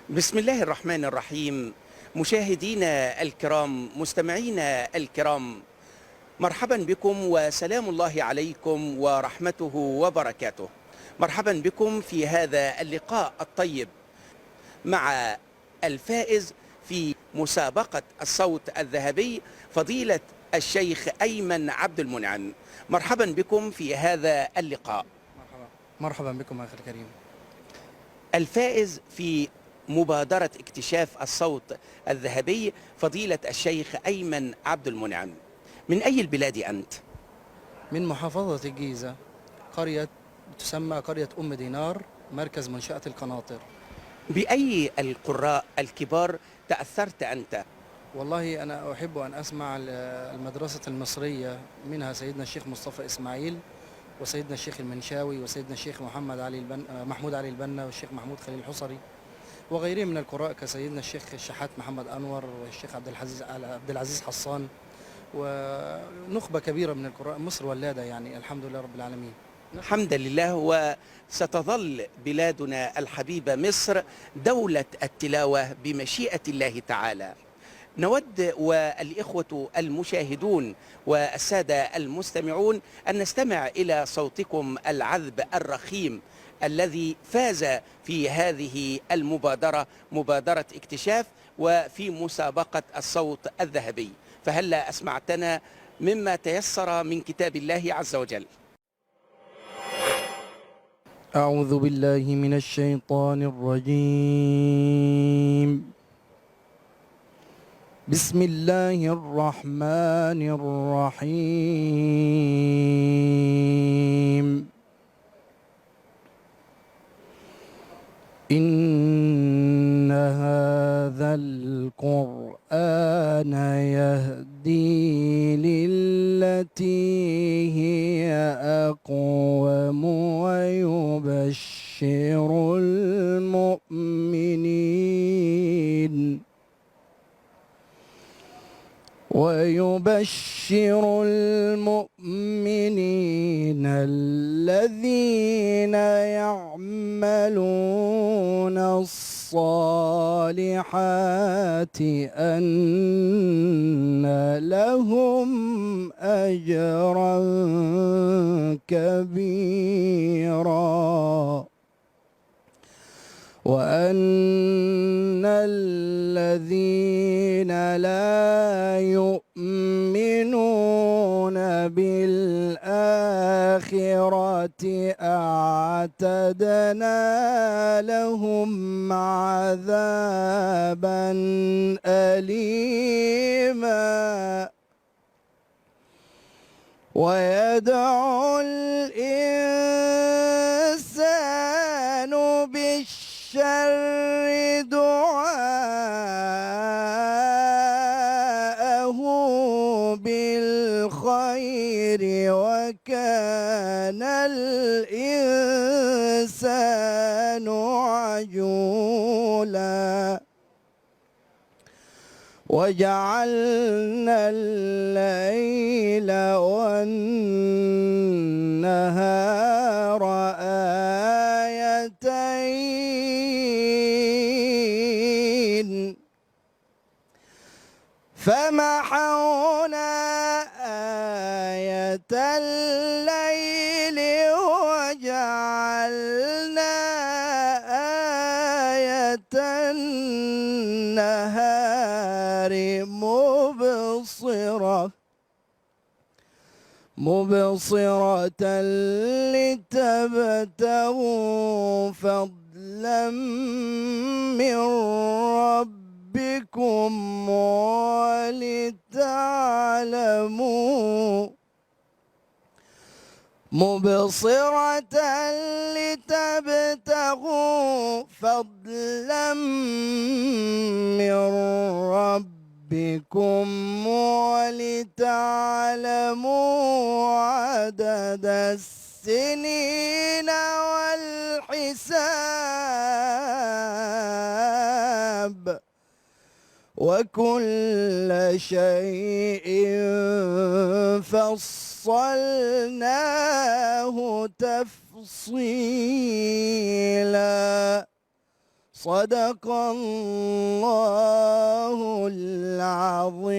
بسم الله الرحمن الرحيم. مشاهدينا الكرام، مستمعينا الكرام، مرحبا بكم وسلام الله عليكم ورحمته وبركاته. مرحبا بكم في هذا اللقاء الطيب مع الفائز في مسابقة الصوت الذهبي فضيلة الشيخ أيمن عبد المنعم. مرحبا بكم في هذا اللقاء. مرحبا بكم أخي الكريم. الفائز في مبادرة اكتشاف الصوت الذهبي فضيلة الشيخ أيمن عبد المنعم، من أي البلاد أنت؟ من محافظة الجيزة، قرية تسمى قرية أم دينار، مركز منشأة القناطر. بأي القراء الكبار تأثرت أنت؟ والله أنا أحب أن أسمع المدرسة المصرية، منها سيدنا الشيخ مصطفى إسماعيل، وسيدنا الشيخ المنشاوي، وسيدنا الشيخ محمود علي البنا، والشيخ محمود خليل الحصري، وغيرهم من القراء كسيدنا الشيخ الشحات محمد أنور، والشيخ عبد العزيز حصان، ونخبة كبيرة من القراء. مصر ولادة يعني، الحمد لله رب العالمين. الحمد لله. وستظل بلادنا الحبيبة مصر دولة التلاوة بمشيئة الله تعالى. نود والإخوة المشاهدون والسادة المستمعون أن نستمع إلى صوتكم العذب الرخيم الذي فاز في هذه المبادرة، مبادرة اكتشاف، وفي مسابقة الصوت الذهبي. فهلا أسمعتنا مما تيسر من كتاب الله عز وجل. أعوذ بالله من الشيطان الرجيم. بسم الله الرحمن الرحيم. إن هذا القرآن يهدي للتي هي أقوم ويبشر المؤمنين الذين يعملون الصالحات أن لهم أجرا كبيرا، وأن الذين لا يؤمنون بالآخرة أعتدنا لهم عذابا أليما. ويدعو الإنسان بالشر دعاءه بالخير، وكان الإنسان عجولا. وجعلنا الليل والنهار آيتين، فمحونا آية الليل وجعلنا آية النهار مبصرة لتبتغوا فضلا من ربكم ولتعلموا لتبتغوا فضلا من ربكم ولتعلموا عدد السنين والحساب حساب، وكل شيء فصلناه تفصيلا. صدق الله العظيم.